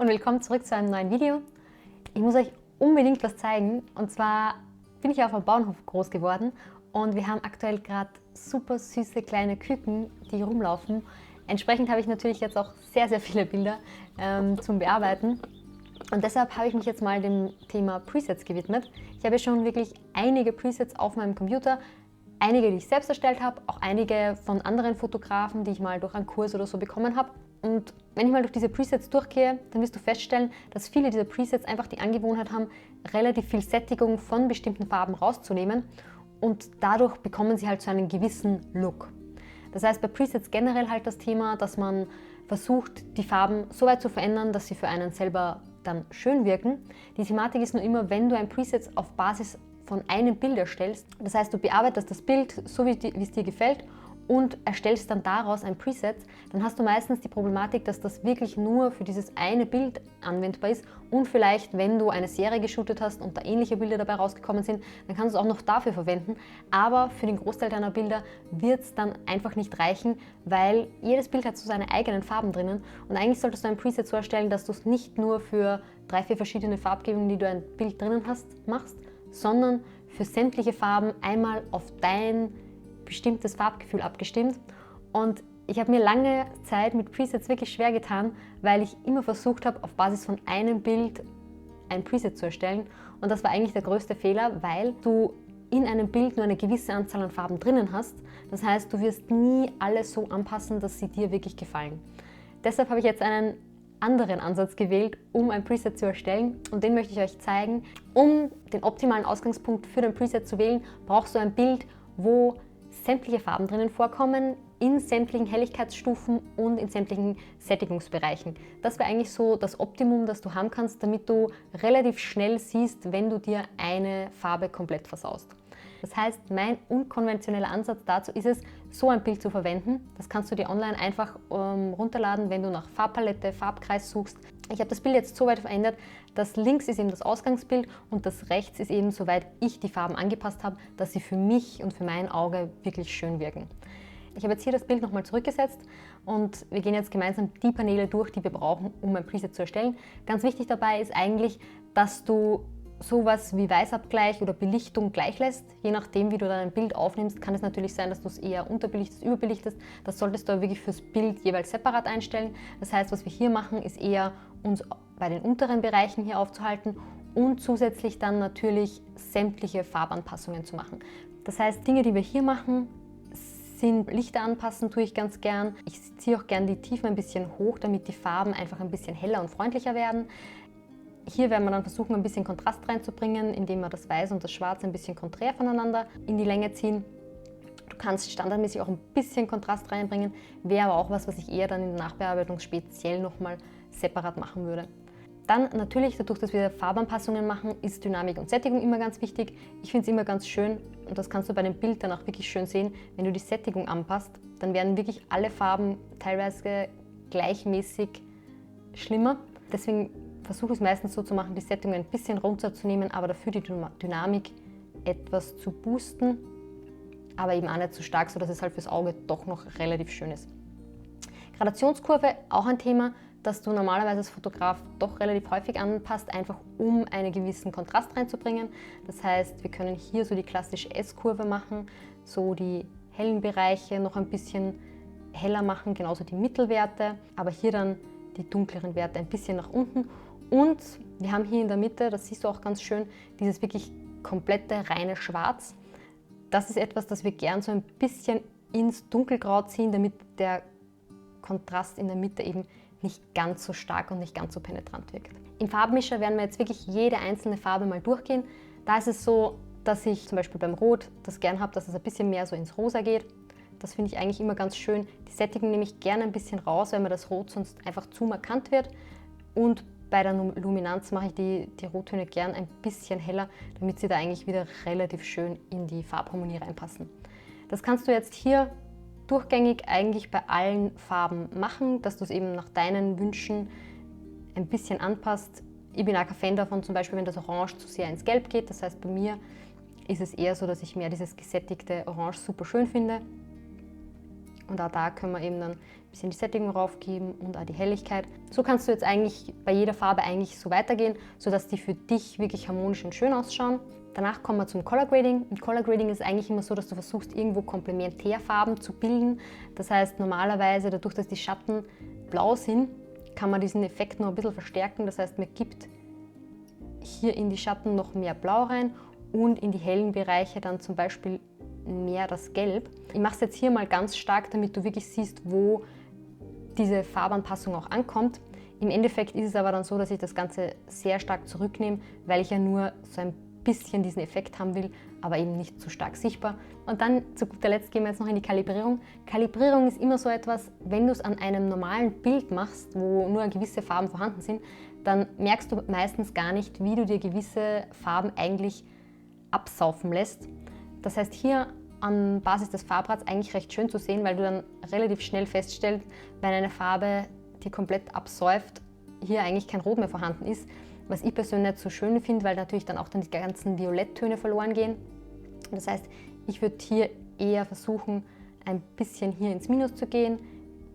und willkommen zurück zu einem neuen Video. Ich muss euch unbedingt was zeigen, und zwar bin ich auf einem Bauernhof groß geworden und wir haben aktuell gerade super süße kleine Küken, die rumlaufen. Entsprechend habe ich natürlich jetzt auch sehr, sehr viele Bilder zum Bearbeiten und deshalb habe ich mich jetzt mal dem Thema Presets gewidmet. Ich habe schon wirklich einige Presets auf meinem Computer, einige, die ich selbst erstellt habe, auch einige von anderen Fotografen, die ich mal durch einen Kurs oder so bekommen habe. Und wenn ich mal durch diese Presets durchgehe, dann wirst du feststellen, dass viele dieser Presets einfach die Angewohnheit haben, relativ viel Sättigung von bestimmten Farben rauszunehmen und dadurch bekommen sie halt so einen gewissen Look. Das heißt, bei Presets generell halt das Thema, dass man versucht, die Farben so weit zu verändern, dass sie für einen selber dann schön wirken. Die Thematik ist nur immer, wenn du ein Preset auf Basis von einem Bild erstellst, das heißt, du bearbeitest das Bild so, wie es dir gefällt und erstellst dann daraus ein Preset, dann hast du meistens die Problematik, dass das wirklich nur für dieses eine Bild anwendbar ist und vielleicht, wenn du eine Serie geshootet hast und da ähnliche Bilder dabei rausgekommen sind, dann kannst du es auch noch dafür verwenden, aber für den Großteil deiner Bilder wird es dann einfach nicht reichen, weil jedes Bild hat so seine eigenen Farben drinnen und eigentlich solltest du ein Preset so erstellen, dass du es nicht nur für 3-4 verschiedene Farbgebungen, die du ein Bild drinnen hast, machst, sondern für sämtliche Farben einmal auf dein bestimmtes Farbgefühl abgestimmt. Und ich habe mir lange Zeit mit Presets wirklich schwer getan, weil ich immer versucht habe, auf Basis von einem Bild ein Preset zu erstellen. Und das war eigentlich der größte Fehler, weil du in einem Bild nur eine gewisse Anzahl an Farben drinnen hast. Das heißt, du wirst nie alles so anpassen, dass sie dir wirklich gefallen. Deshalb habe ich jetzt einen anderen Ansatz gewählt, um ein Preset zu erstellen, und den möchte ich euch zeigen. Um den optimalen Ausgangspunkt für dein Preset zu wählen, brauchst du ein Bild, wo sämtliche Farben drinnen vorkommen, in sämtlichen Helligkeitsstufen und in sämtlichen Sättigungsbereichen. Das wäre eigentlich so das Optimum, das du haben kannst, damit du relativ schnell siehst, wenn du dir eine Farbe komplett versaust. Das heißt, mein unkonventioneller Ansatz dazu ist es, so ein Bild zu verwenden. Das kannst du dir online einfach runterladen, wenn du nach Farbpalette, Farbkreis suchst. Ich habe das Bild jetzt so weit verändert, dass links ist eben das Ausgangsbild und das rechts ist eben, soweit ich die Farben angepasst habe, dass sie für mich und für mein Auge wirklich schön wirken. Ich habe jetzt hier das Bild nochmal zurückgesetzt und wir gehen jetzt gemeinsam die Paneele durch, die wir brauchen, um ein Preset zu erstellen. Ganz wichtig dabei ist eigentlich, dass du sowas wie Weißabgleich oder Belichtung gleich lässt. Je nachdem, wie du dann ein Bild aufnimmst, kann es natürlich sein, dass du es eher unterbelichtest, überbelichtest. Das solltest du aber wirklich fürs Bild jeweils separat einstellen. Das heißt, was wir hier machen, ist eher uns bei den unteren Bereichen hier aufzuhalten und zusätzlich dann natürlich sämtliche Farbanpassungen zu machen. Das heißt, Dinge, die wir hier machen, sind Lichter anpassen, tue ich ganz gern. Ich ziehe auch gern die Tiefen ein bisschen hoch, damit die Farben einfach ein bisschen heller und freundlicher werden. Hier werden wir dann versuchen, ein bisschen Kontrast reinzubringen, indem wir das Weiß und das Schwarz ein bisschen konträr voneinander in die Länge ziehen. Du kannst standardmäßig auch ein bisschen Kontrast reinbringen, wäre aber auch was ich eher dann in der Nachbearbeitung speziell nochmal separat machen würde. Dann natürlich, dadurch, dass wir Farbanpassungen machen, ist Dynamik und Sättigung immer ganz wichtig. Ich finde es immer ganz schön, und das kannst du bei dem Bild dann auch wirklich schön sehen, wenn du die Sättigung anpasst, dann werden wirklich alle Farben teilweise gleichmäßig schlimmer. Deswegen versuche es meistens so zu machen, die Sättigung ein bisschen runterzunehmen, aber dafür die Dynamik etwas zu boosten, aber eben auch nicht zu stark, sodass es halt fürs Auge doch noch relativ schön ist. Gradationskurve, auch ein Thema, das du normalerweise als Fotograf doch relativ häufig anpasst, einfach um einen gewissen Kontrast reinzubringen. Das heißt, wir können hier so die klassische S-Kurve machen, so die hellen Bereiche noch ein bisschen heller machen, genauso die Mittelwerte, aber hier dann die dunkleren Werte ein bisschen nach unten. Und wir haben hier in der Mitte, das siehst du auch ganz schön, dieses wirklich komplette reine Schwarz. Das ist etwas, das wir gern so ein bisschen ins Dunkelgrau ziehen, damit der Kontrast in der Mitte eben nicht ganz so stark und nicht ganz so penetrant wirkt. Im Farbmischer werden wir jetzt wirklich jede einzelne Farbe mal durchgehen. Da ist es so, dass ich zum Beispiel beim Rot das gern habe, dass es ein bisschen mehr so ins Rosa geht. Das finde ich eigentlich immer ganz schön. Die Sättigung nehme ich gerne ein bisschen raus, weil mir das Rot sonst einfach zu markant wird. Und bei der Luminanz mache ich die Rottöne gern ein bisschen heller, damit sie da eigentlich wieder relativ schön in die Farbharmonie reinpassen. Das kannst du jetzt hier durchgängig eigentlich bei allen Farben machen, dass du es eben nach deinen Wünschen ein bisschen anpasst. Ich bin auch kein Fan davon, zum Beispiel, wenn das Orange zu sehr ins Gelb geht. Das heißt, bei mir ist es eher so, dass ich mehr dieses gesättigte Orange super schön finde. Und auch da können wir eben dann bisschen die Sättigung raufgeben und auch die Helligkeit. So kannst du jetzt eigentlich bei jeder Farbe eigentlich so weitergehen, sodass die für dich wirklich harmonisch und schön ausschauen. Danach kommen wir zum Color Grading. Im Color Grading ist eigentlich immer so, dass du versuchst, irgendwo Komplementärfarben zu bilden. Das heißt, normalerweise, dadurch, dass die Schatten blau sind, kann man diesen Effekt noch ein bisschen verstärken. Das heißt, man gibt hier in die Schatten noch mehr Blau rein und in die hellen Bereiche dann zum Beispiel mehr das Gelb. Ich mache es jetzt hier mal ganz stark, damit du wirklich siehst, wo diese Farbanpassung auch ankommt. Im Endeffekt ist es aber dann so, dass ich das Ganze sehr stark zurücknehme, weil ich ja nur so ein bisschen diesen Effekt haben will, aber eben nicht zu stark sichtbar. Und dann zu guter Letzt gehen wir jetzt noch in die Kalibrierung. Kalibrierung ist immer so etwas, wenn du es an einem normalen Bild machst, wo nur gewisse Farben vorhanden sind, dann merkst du meistens gar nicht, wie du dir gewisse Farben eigentlich absaufen lässt. Das heißt, hier an Basis des Farbrads eigentlich recht schön zu sehen, weil du dann relativ schnell feststellst, wenn eine Farbe die komplett absäuft, hier eigentlich kein Rot mehr vorhanden ist. Was ich persönlich nicht so schön finde, weil natürlich dann auch die ganzen Violetttöne verloren gehen. Das heißt, ich würde hier eher versuchen, ein bisschen hier ins Minus zu gehen,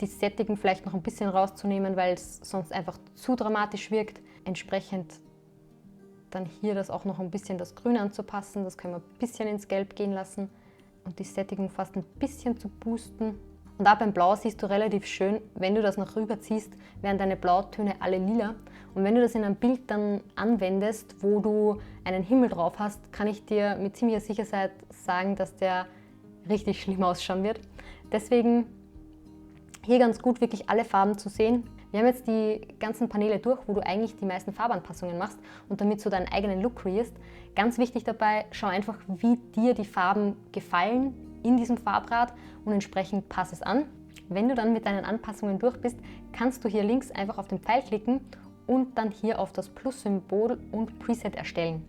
die Sättigung vielleicht noch ein bisschen rauszunehmen, weil es sonst einfach zu dramatisch wirkt. Entsprechend dann hier das auch noch ein bisschen das Grün anzupassen. Das können wir ein bisschen ins Gelb gehen lassen und die Sättigung fast ein bisschen zu boosten. Und auch beim Blau siehst du relativ schön, wenn du das noch rüber ziehst, werden deine Blautöne alle lila. Und wenn du das in einem Bild dann anwendest, wo du einen Himmel drauf hast, kann ich dir mit ziemlicher Sicherheit sagen, dass der richtig schlimm ausschauen wird. Deswegen hier ganz gut wirklich alle Farben zu sehen. Wir haben jetzt die ganzen Paneele durch, wo du eigentlich die meisten Farbanpassungen machst und damit so deinen eigenen Look kreierst. Ganz wichtig dabei, schau einfach, wie dir die Farben gefallen in diesem Farbrad und entsprechend pass es an. Wenn du dann mit deinen Anpassungen durch bist, kannst du hier links einfach auf den Pfeil klicken und dann hier auf das Plus-Symbol und Preset erstellen.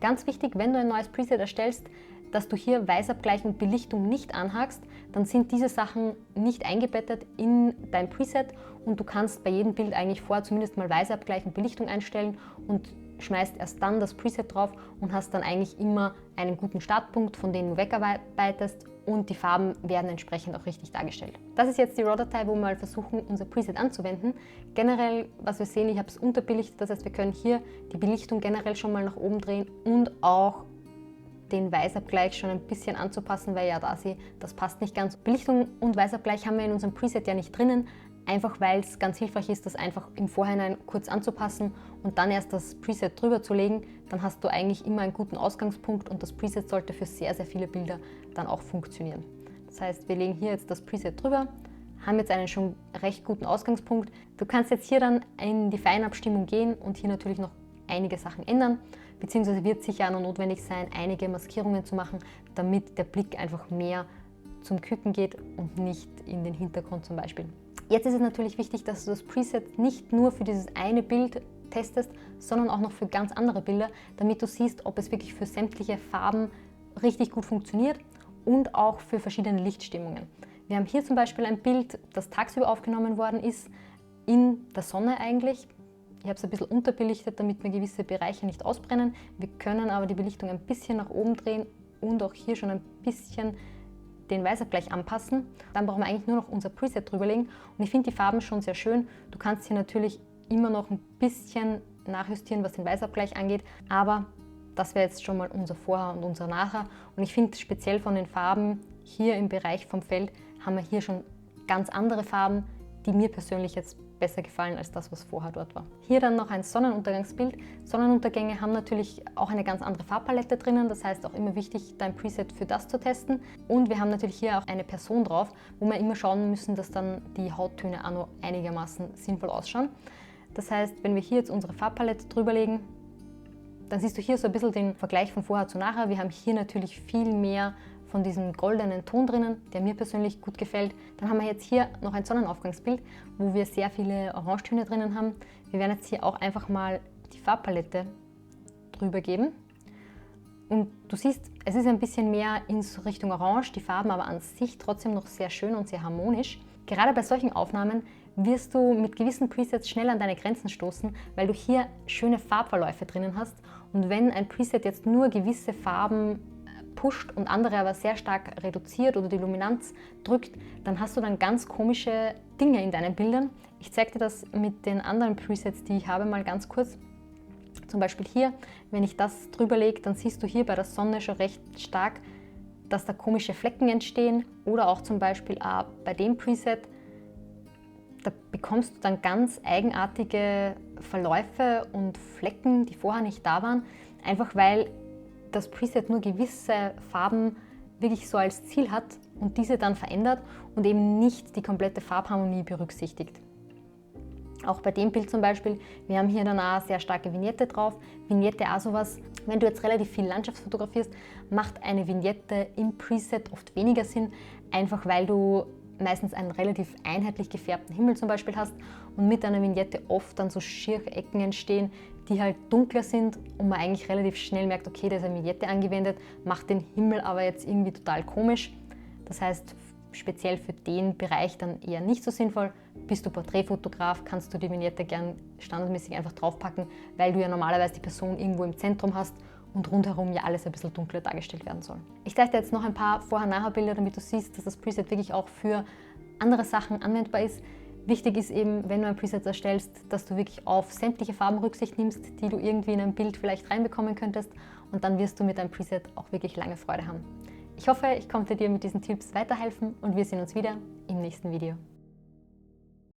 Ganz wichtig, wenn du ein neues Preset erstellst, dass du hier Weißabgleich und Belichtung nicht anhakst, dann sind diese Sachen nicht eingebettet in dein Preset und du kannst bei jedem Bild eigentlich vorher zumindest mal Weißabgleich und Belichtung einstellen und schmeißt erst dann das Preset drauf und hast dann eigentlich immer einen guten Startpunkt, von dem du wegarbeitest und die Farben werden entsprechend auch richtig dargestellt. Das ist jetzt die RAW-Datei, wo wir mal versuchen, unser Preset anzuwenden. Generell, was wir sehen, ich habe es unterbelichtet, das heißt, wir können hier die Belichtung generell schon mal nach oben drehen und auch den Weißabgleich schon ein bisschen anzupassen, weil ja da sehe, das passt nicht ganz. Belichtung und Weißabgleich haben wir in unserem Preset ja nicht drinnen, einfach weil es ganz hilfreich ist, das einfach im Vorhinein kurz anzupassen und dann erst das Preset drüber zu legen. Dann hast du eigentlich immer einen guten Ausgangspunkt und das Preset sollte für sehr, sehr viele Bilder dann auch funktionieren. Das heißt, wir legen hier jetzt das Preset drüber, haben jetzt einen schon recht guten Ausgangspunkt. Du kannst jetzt hier dann in die Feinabstimmung gehen und hier natürlich noch einige Sachen ändern, beziehungsweise wird sicher auch noch notwendig sein, einige Maskierungen zu machen, damit der Blick einfach mehr zum Küken geht und nicht in den Hintergrund zum Beispiel. Jetzt ist es natürlich wichtig, dass du das Preset nicht nur für dieses eine Bild testest, sondern auch noch für ganz andere Bilder, damit du siehst, ob es wirklich für sämtliche Farben richtig gut funktioniert und auch für verschiedene Lichtstimmungen. Wir haben hier zum Beispiel ein Bild, das tagsüber aufgenommen worden ist, in der Sonne eigentlich. Ich habe es ein bisschen unterbelichtet, damit wir gewisse Bereiche nicht ausbrennen. Wir können aber die Belichtung ein bisschen nach oben drehen und auch hier schon ein bisschen den Weißabgleich anpassen. Dann brauchen wir eigentlich nur noch unser Preset drüberlegen und ich finde die Farben schon sehr schön. Du kannst hier natürlich immer noch ein bisschen nachjustieren, was den Weißabgleich angeht, aber das wäre jetzt schon mal unser Vorher und unser Nachher. Und ich finde speziell von den Farben hier im Bereich vom Feld haben wir hier schon ganz andere Farben, die mir persönlich jetzt besser gefallen als das, was vorher dort war. Hier dann noch ein Sonnenuntergangsbild. Sonnenuntergänge haben natürlich auch eine ganz andere Farbpalette drinnen, das heißt auch immer wichtig, dein Preset für das zu testen. Und wir haben natürlich hier auch eine Person drauf, wo wir immer schauen müssen, dass dann die Hauttöne auch noch einigermaßen sinnvoll ausschauen. Das heißt, wenn wir hier jetzt unsere Farbpalette drüber legen, dann siehst du hier so ein bisschen den Vergleich von vorher zu nachher. Wir haben hier natürlich viel mehr von diesem goldenen Ton drinnen, der mir persönlich gut gefällt. Dann haben wir jetzt hier noch ein Sonnenaufgangsbild, wo wir sehr viele Orangetöne drinnen haben. Wir werden jetzt hier auch einfach mal die Farbpalette drüber geben. Und du siehst, es ist ein bisschen mehr in Richtung Orange, die Farben aber an sich trotzdem noch sehr schön und sehr harmonisch. Gerade bei solchen Aufnahmen wirst du mit gewissen Presets schnell an deine Grenzen stoßen, weil du hier schöne Farbverläufe drinnen hast. Und wenn ein Preset jetzt nur gewisse Farben pusht und andere aber sehr stark reduziert oder die Luminanz drückt, dann hast du dann ganz komische Dinge in deinen Bildern. Ich zeige dir das mit den anderen Presets, die ich habe, mal ganz kurz. Zum Beispiel hier, wenn ich das drüber lege, dann siehst du hier bei der Sonne schon recht stark, dass da komische Flecken entstehen. Oder auch zum Beispiel bei dem Preset, da bekommst du dann ganz eigenartige Verläufe und Flecken, die vorher nicht da waren, einfach weil das Preset nur gewisse Farben wirklich so als Ziel hat und diese dann verändert und eben nicht die komplette Farbharmonie berücksichtigt. Auch bei dem Bild zum Beispiel, wir haben hier dann auch sehr starke Vignette drauf. Vignette auch sowas, wenn du jetzt relativ viel Landschaft fotografierst, macht eine Vignette im Preset oft weniger Sinn, einfach weil du meistens einen relativ einheitlich gefärbten Himmel zum Beispiel hast und mit einer Vignette oft dann so schiere Ecken entstehen, die halt dunkler sind und man eigentlich relativ schnell merkt, okay, da ist eine Vignette angewendet, macht den Himmel aber jetzt irgendwie total komisch. Das heißt, speziell für den Bereich dann eher nicht so sinnvoll. Bist du Porträtfotograf, kannst du die Vignette gern standardmäßig einfach draufpacken, weil du ja normalerweise die Person irgendwo im Zentrum hast und rundherum ja alles ein bisschen dunkler dargestellt werden soll. Ich zeige dir jetzt noch ein paar Vorher-Nachher-Bilder, damit du siehst, dass das Preset wirklich auch für andere Sachen anwendbar ist. Wichtig ist eben, wenn du ein Preset erstellst, dass du wirklich auf sämtliche Farben Rücksicht nimmst, die du irgendwie in ein Bild vielleicht reinbekommen könntest, und dann wirst du mit deinem Preset auch wirklich lange Freude haben. Ich hoffe, ich konnte dir mit diesen Tipps weiterhelfen und wir sehen uns wieder im nächsten Video.